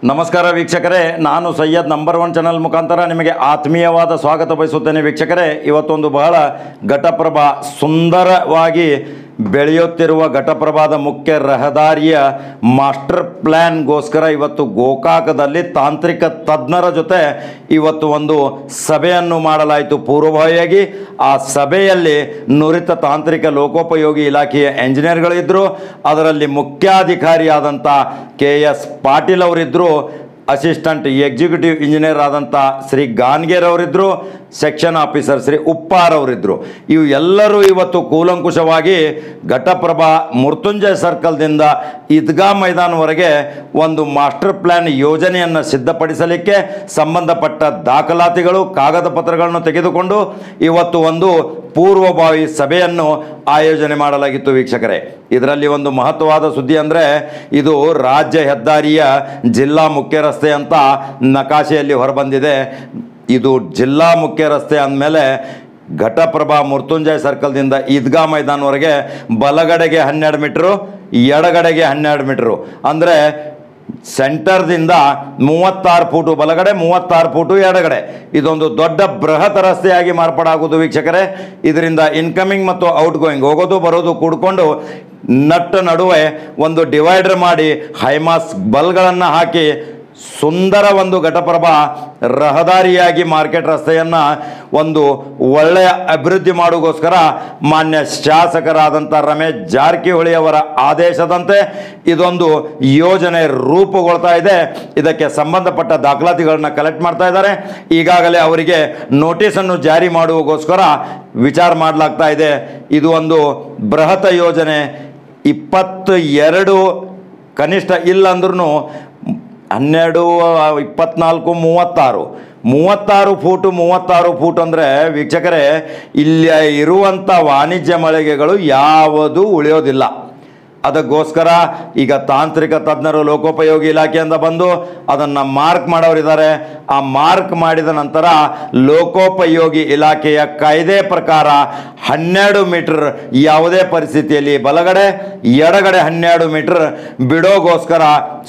ನಮಸ್ಕಾರ ವೀಕ್ಷಕರೇ, ನಾನು ಸೈಯದ್ ನಂಬರ್ 1 ಚಾನಲ್ ಮುಖಾಂತರ ನಿಮಗೆ ಆತ್ಮೀಯವಾದ ಸ್ವಾಗತ ಬಯಸುತ್ತೇನೆ. ವೀಕ್ಷಕರೇ, ಇವತ್ತೊಂದು ಬಹಳ ಘಟಪ್ರಭಾ ಸುಂದರವಾಗಿ ಬೆಳೆಯುತ್ತಿರುವ ಘಟಪ್ರಭಾದ ಮುಖ್ಯ ರಹದಾರಿಯ ಮಾಸ್ಟರ್ ಪ್ಲ್ಯಾನ್ಗೋಸ್ಕರ ಇವತ್ತು ಗೋಕಾಕದಲ್ಲಿ ತಾಂತ್ರಿಕ ತಜ್ಞರ ಜೊತೆ ಇವತ್ತು ಒಂದು ಸಭೆಯನ್ನು ಮಾಡಲಾಯಿತು ಪೂರ್ವಭಾವಿಯಾಗಿ. ಆ ಸಭೆಯಲ್ಲಿ ನುರಿತ ತಾಂತ್ರಿಕ ಲೋಕೋಪಯೋಗಿ ಇಲಾಖೆಯ ಎಂಜಿನಿಯರ್ಗಳಿದ್ದರು. ಅದರಲ್ಲಿ ಮುಖ್ಯಾಧಿಕಾರಿಯಾದಂಥ KS ಪಾಟೀಲ್ ಅವರಿದ್ದರು, ಅಸಿಸ್ಟೆಂಟ್ ಎಕ್ಸಿಕ್ಯೂಟಿವ್ ಇಂಜಿನಿಯರ್ ಆದಂಥ ಶ್ರೀ ಗಾನ್ಗೇರ್ ಅವರಿದ್ದರು, ಸೆಕ್ಷನ್ ಆಫೀಸರ್ ಶ್ರೀ ಉಪ್ಪಾರ್ ಅವರಿದ್ದರು. ಇವು ಎಲ್ಲರೂ ಇವತ್ತು ಕೂಲಂಕುಷವಾಗಿ ಘಟಪ್ರಭಾ ಮೃತ್ಯುಂಜಯ ಸರ್ಕಲ್ದಿಂದ ಈದ್ಗಾ ಮೈದಾನವರೆಗೆ ಒಂದು ಮಾಸ್ಟರ್ ಪ್ಲ್ಯಾನ್ ಯೋಜನೆಯನ್ನು ಸಿದ್ಧಪಡಿಸಲಿಕ್ಕೆ ಸಂಬಂಧಪಟ್ಟ ದಾಖಲಾತಿಗಳು ಕಾಗದ ಪತ್ರಗಳನ್ನು ತೆಗೆದುಕೊಂಡು ಇವತ್ತು ಒಂದು ಪೂರ್ವಭಾವಿ ಸಭೆಯನ್ನು ಆಯೋಜನೆ ಮಾಡಲಾಗಿತ್ತು. ವೀಕ್ಷಕರೇ, ಇದರಲ್ಲಿ ಒಂದು ಮಹತ್ವವಾದ ಸುದ್ದಿ ಅಂದರೆ ಇದು ರಾಜ್ಯ ಹೆದ್ದಾರಿಯ ಜಿಲ್ಲಾ ಮುಖ್ಯ ರಸ್ತೆ ಅಂತ ನಕಾಶೆಯಲ್ಲಿ ಹೊರಬಂದಿದೆ. ಇದು ಜಿಲ್ಲಾ ಮುಖ್ಯ ರಸ್ತೆ ಅಂದಮೇಲೆ ಘಟಪ್ರಭಾ ಮೃತ್ಯುಂಜಯ ಸರ್ಕಲ್ದಿಂದ ಈದ್ಗಾ ಮೈದಾನವರೆಗೆ ಬಲಗಡೆಗೆ 12 ಮೀಟ್ರು, ಎಡಗಡೆಗೆ 12 ಮೀಟ್ರು, ಅಂದರೆ ಸೆಂಟರ್ದಿಂದ 36 ಫೂಟು ಬಲಗಡೆ, 36 ಫೂಟು ಎಡಗಡೆ. ಇದೊಂದು ದೊಡ್ಡ ಬೃಹತ್ ರಸ್ತೆಯಾಗಿ ಮಾರ್ಪಾಡಾಗುವುದು. ವೀಕ್ಷಕರೇ, ಇದರಿಂದ ಇನ್ಕಮಿಂಗ್ ಮತ್ತು ಔಟ್ ಗೋಯಿಂಗ್ ಹೋಗೋದು ಬರೋದು ಕೂಡಿಕೊಂಡು ನಡುವೆ ಒಂದು ಡಿವೈಡರ್ ಮಾಡಿ ಹೈಮಾಸ್ ಬಲ್ಗಳನ್ನು ಹಾಕಿ ಸುಂದರ ಒಂದು ಘಟಪ್ರಭಾ ರಹದಾರಿಯಾಗಿ ಮಾರ್ಕೆಟ್ ರಸ್ತೆಯನ್ನು ಒಂದು ಒಳ್ಳೆಯ ಅಭಿವೃದ್ಧಿ ಮಾಡುಗೋಸ್ಕರ ಮಾನ್ಯ ಶಾಸಕರಾದಂಥ ರಮೇಶ್ ಜಾರಕಿಹೊಳಿ ಅವರ ಆದೇಶದಂತೆ ಇದೊಂದು ಯೋಜನೆ ರೂಪುಗೊಳ್ತಾ ಇದೆ. ಇದಕ್ಕೆ ಸಂಬಂಧಪಟ್ಟ ದಾಖಲಾತಿಗಳನ್ನ ಕಲೆಕ್ಟ್ ಮಾಡ್ತಾ ಇದ್ದಾರೆ. ಈಗಾಗಲೇ ಅವರಿಗೆ ನೋಟಿಸನ್ನು ಜಾರಿ ಮಾಡುವಗೋಸ್ಕರ ವಿಚಾರ ಮಾಡಲಾಗ್ತಾ ಇದೆ. ಇದು ಒಂದು ಬೃಹತ್ ಯೋಜನೆ. 22 ಕನಿಷ್ಠ ಇಲ್ಲಂದ್ರೂ 12, 24, 36 ಫೂಟು ಅಂದರೆ ವೀಕ್ಷಕರೇ, ಇಲ್ಲಿ ಇರುವಂಥ ವಾಣಿಜ್ಯ ಮಳಿಗೆಗಳು ಯಾವುದೂ ಉಳಿಯೋದಿಲ್ಲ. ಅದಕ್ಕೋಸ್ಕರ ಈಗ ತಾಂತ್ರಿಕ ತಜ್ಞರು ಲೋಕೋಪಯೋಗಿ ಇಲಾಖೆಯಿಂದ ಬಂದು ಅದನ್ನು ಮಾರ್ಕ್ ಮಾಡೋರಿದ್ದಾರೆ. ಆ ಮಾರ್ಕ್ ಮಾಡಿದ ನಂತರ ಲೋಕೋಪಯೋಗಿ ಇಲಾಖೆಯ ಕಾಯ್ದೆ ಪ್ರಕಾರ 12 ಮೀಟರ್ ಯಾವುದೇ ಪರಿಸ್ಥಿತಿಯಲ್ಲಿ ಬಲಗಡೆ ಎಡಗಡೆ 12 ಮೀಟರ್ ಬಿಡೋಗೋಸ್ಕರ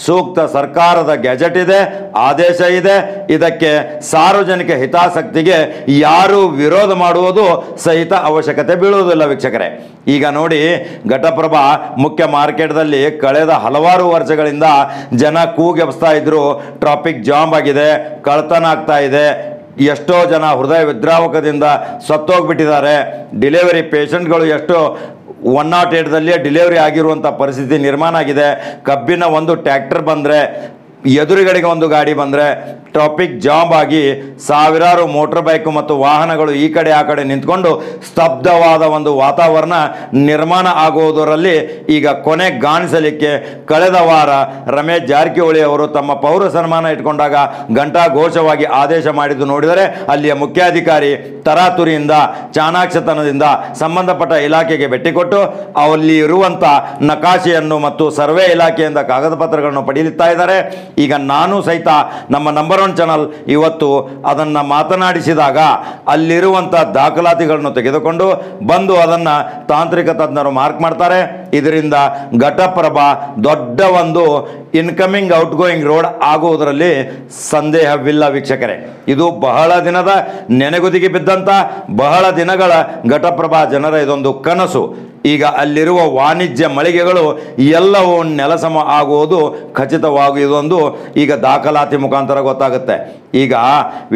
ಸೂಕ್ತ ಸರ್ಕಾರದ ಗೆಜೆಟ್ ಇದೆ, ಆದೇಶ ಇದೆ. ಇದಕ್ಕೆ ಸಾರ್ವಜನಿಕ ಹಿತಾಸಕ್ತಿಗೆ ಯಾರು ವಿರೋಧ ಮಾಡುವುದು ಸಹಿತ ಅವಶ್ಯಕತೆ ಬೀಳುವುದಿಲ್ಲ. ವೀಕ್ಷಕರೇ, ಈಗ ನೋಡಿ, ಘಟಪ್ರಭಾ ಮುಖ್ಯ ಮಾರ್ಕೆಟ್ದಲ್ಲಿ ಕಳೆದ ಹಲವಾರು ವರ್ಷಗಳಿಂದ ಜನ ಕೂಗೆಬ್ಸ್ತಾ ಇದ್ರು. ಟ್ರಾಫಿಕ್ ಜಾಮ್ ಆಗಿದೆ, ಕಳ್ತನ ಆಗ್ತಾ ಇದೆ, ಎಷ್ಟೋ ಜನ ಹೃದಯ ವಿದ್ರಾವಕದಿಂದ ಸತ್ತೋಗ್ಬಿಟ್ಟಿದ್ದಾರೆ. ಡೆಲಿವರಿ ಪೇಷಂಟ್ಗಳು ಎಷ್ಟೋ 108ದಲ್ಲಿಯೇ ಡೆಲಿವರಿ ಆಗಿರುವಂಥ ಪರಿಸ್ಥಿತಿ ನಿರ್ಮಾಣ ಆಗಿದೆ. ಕಬ್ಬಿನ ಒಂದು ಟ್ರ್ಯಾಕ್ಟರ್ ಬಂದರೆ, ಎದುರುಗಡೆಗೆ ಒಂದು ಗಾಡಿ ಬಂದರೆ ಟ್ರಾಫಿಕ್ ಜಾಮ್ ಆಗಿ ಸಾವಿರಾರು ಮೋಟರ್ ಬೈಕ್ ಮತ್ತು ವಾಹನಗಳು ಈ ಕಡೆ ಆ ಕಡೆ ನಿಂತ್ಕೊಂಡು ಸ್ತಬ್ಧವಾದ ಒಂದು ವಾತಾವರಣ ನಿರ್ಮಾಣ ಆಗುವುದರಲ್ಲಿ ಈಗ ಕೊನೆಗಾಣಿಸಲಿಕ್ಕೆ ಕಳೆದ ವಾರ ರಮೇಶ್ ಜಾರಕಿಹೊಳಿ ಅವರು ತಮ್ಮ ಪೌರ ಸನ್ಮಾನ ಇಟ್ಕೊಂಡಾಗ ಘಂಟಾಘೋಷವಾಗಿ ಆದೇಶ ಮಾಡಿದ್ದು ನೋಡಿದರೆ ಅಲ್ಲಿಯ ಮುಖ್ಯಾಧಿಕಾರಿ ತರಾತುರಿಯಿಂದ ಚಾಣಾಕ್ಷತನದಿಂದ ಸಂಬಂಧಪಟ್ಟ ಇಲಾಖೆಗೆ ಭೇಟಿ ಕೊಟ್ಟು ಅಲ್ಲಿ ಇರುವಂಥ ನಕಾಶೆಯನ್ನು ಮತ್ತು ಸರ್ವೆ ಇಲಾಖೆಯಿಂದ ಕಾಗದ ಪತ್ರಗಳನ್ನು ಪಡೆಯುತ್ತಾ ಇದ್ದಾರೆ. ಈಗ ನಾನು ಸಹಿತ ನಮ್ಮ ನಂಬರ್ 1 ಚಾನಲ್ ಇವತ್ತು ಅದನ್ನು ಮಾತನಾಡಿಸಿದಾಗ ಅಲ್ಲಿರುವಂಥ ದಾಖಲಾತಿಗಳನ್ನು ತೆಗೆದುಕೊಂಡು ಬಂದು ಅದನ್ನು ತಾಂತ್ರಿಕ ತಜ್ಞರು ಮಾರ್ಕ್ ಮಾಡ್ತಾರೆ. ಇದರಿಂದ ಘಟಪ್ರಭಾ ದೊಡ್ಡ ಒಂದು ಇನ್ಕಮಿಂಗ್ ಔಟ್ ಗೋಯಿಂಗ್ ರೋಡ್ ಆಗುವುದರಲ್ಲಿ ಸಂದೇಹವಿಲ್ಲ. ವೀಕ್ಷಕರೇ, ಇದು ಬಹಳ ದಿನದ ನೆನೆಗುದಿಗೆ ಬಿದ್ದಂಥ ಬಹಳ ದಿನಗಳ ಘಟಪ್ರಭಾ ಜನರ ಇದೊಂದು ಕನಸು. ಈಗ ಅಲ್ಲಿರುವ ವಾಣಿಜ್ಯ ಮಳಿಗೆಗಳು ಎಲ್ಲವೂ ನೆಲಸಮ ಆಗುವುದು ಖಚಿತವಾಗಿ ಇದೊಂದು ಈಗ ದಾಖಲಾತಿ ಮುಖಾಂತರ ಗೊತ್ತಾಗುತ್ತೆ. ಈಗ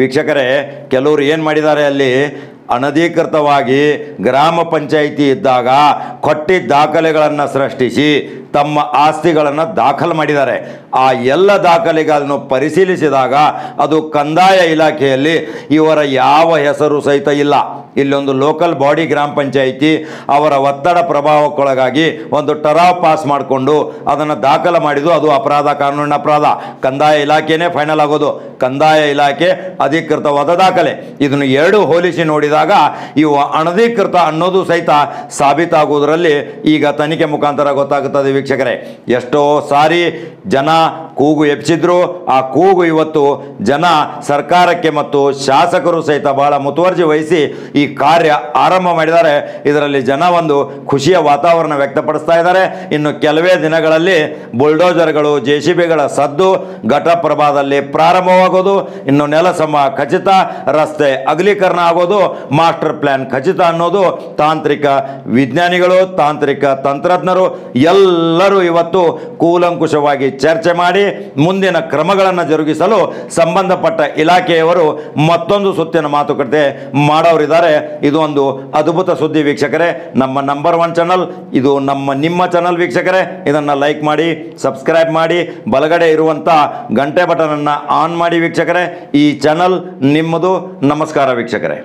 ವೀಕ್ಷಕರೇ, ಕೆಲವರು ಏನು ಮಾಡಿದ್ದಾರೆ, ಅಲ್ಲಿ ಅನಧಿಕೃತವಾಗಿ ಗ್ರಾಮ ಪಂಚಾಯಿತಿ ಇದ್ದಾಗ ಕೊಟ್ಟಿದ್ದ ದಾಖಲೆಗಳನ್ನು ಸೃಷ್ಟಿಸಿ ತಮ್ಮ ಆಸ್ತಿಗಳನ್ನು ದಾಖಲು ಮಾಡಿದ್ದಾರೆ. ಆ ಎಲ್ಲ ದಾಖಲೆಗಳನ್ನು ಪರಿಶೀಲಿಸಿದಾಗ ಅದು ಕಂದಾಯ ಇಲಾಖೆಯಲ್ಲಿ ಇವರ ಯಾವ ಹೆಸರು ಸಹಿತ ಇಲ್ಲ. ಇಲ್ಲೊಂದು ಲೋಕಲ್ ಬಾಡಿ ಗ್ರಾಮ ಪಂಚಾಯಿತಿ ಅವರ ಒತ್ತಡ ಪ್ರಭಾವಕ್ಕೊಳಗಾಗಿ ಒಂದು ಟರಾವ್ ಪಾಸ್ ಮಾಡಿಕೊಂಡು ಅದನ್ನು ದಾಖಲು ಮಾಡಿದ್ದು ಅದು ಅಪರಾಧ, ಕಾನೂನಿನ ಅಪರಾಧ. ಕಂದಾಯ ಇಲಾಖೆನೇ ಫೈನಲ್ ಆಗೋದು. ಕಂದಾಯ ಇಲಾಖೆ ಅಧಿಕೃತವಾದ ದಾಖಲೆ. ಇದನ್ನು ಎರಡು ಹೋಲಿಸಿ ನೋಡಿದಾಗ ಇವು ಅನಧಿಕೃತ ಅನ್ನೋದು ಸಹಿತ ಸಾಬೀತಾಗುವುದರಲ್ಲಿ ಈಗ ತನಿಖೆ ಮುಖಾಂತರ ಗೊತ್ತಾಗುತ್ತದೆ. ವೀಕ್ಷಕರೇ. ಎಷ್ಟೋ ಸಾರಿ ಜನ ಕೂಗು ಎಬ್ಸಿದ್ರು, ಆ ಕೂಗು ಇವತ್ತು ಜನ ಸರ್ಕಾರಕ್ಕೆ ಮತ್ತು ಶಾಸಕರು ಸಹಿತ ಬಹಳ ಮುತುವರ್ಜಿ ವಹಿಸಿ ಈ ಕಾರ್ಯ ಆರಂಭ ಮಾಡಿದ್ದಾರೆ. ಇದರಲ್ಲಿ ಜನ ಒಂದು ಖುಷಿಯ ವಾತಾವರಣ ವ್ಯಕ್ತಪಡಿಸ್ತಾ ಇದ್ದಾರೆ. ಇನ್ನು ಕೆಲವೇ ದಿನಗಳಲ್ಲಿ ಬುಲ್ಡೋಜರ್ಗಳು, JCBಗಳ ಸದ್ದು ಘಟಪ್ರಭಾದಲ್ಲಿ ಪ್ರಾರಂಭವಾಗೋದು, ಇನ್ನು ನೆಲಸಮ ಖಚಿತ, ರಸ್ತೆ ಅಗಲೀಕರಣ ಆಗೋದು, ಮಾಸ್ಟರ್ ಪ್ಲಾನ್ ಖಚಿತ ಅನ್ನೋದು ತಾಂತ್ರಿಕ ವಿಜ್ಞಾನಿಗಳು, ತಾಂತ್ರಿಕ ತಂತ್ರಜ್ಞರು ಎಲ್ಲರೂ ಇವತ್ತು ಕೂಲಂಕುಷವಾಗಿ ಚರ್ಚೆ ಮಾಡಿ ಮುಂದಿನ ಕ್ರಮಗಳನ್ನು ಜರುಗಿಸಲು ಸಂಬಂಧಪಟ್ಟ ಇಲಾಖೆಯವರು ಮತ್ತೊಂದು ಸುತ್ತಿನ ಮಾತುಕತೆ ಮಾಡೋರಿದ್ದಾರೆ. ಇದು ಒಂದು ಅದ್ಭುತ ಸುದ್ದಿ ವೀಕ್ಷಕರೇ. ನಮ್ಮ ನಂಬರ್ 1 ಚಾನಲ್ ಇದು, ನಿಮ್ಮ ಚಾನಲ್ ವೀಕ್ಷಕರೇ. ಇದನ್ನು ಲೈಕ್ ಮಾಡಿ, ಸಬ್ಸ್ಕ್ರೈಬ್ ಮಾಡಿ, ಬಲಗಡೆ ಇರುವಂಥ ಗಂಟೆ ಬಟನನ್ನು ಆನ್ ಮಾಡಿ ವೀಕ್ಷಕರೇ. ಈ ಚಾನಲ್ ನಿಮ್ಮದು. ನಮಸ್ಕಾರ ವೀಕ್ಷಕರೇ.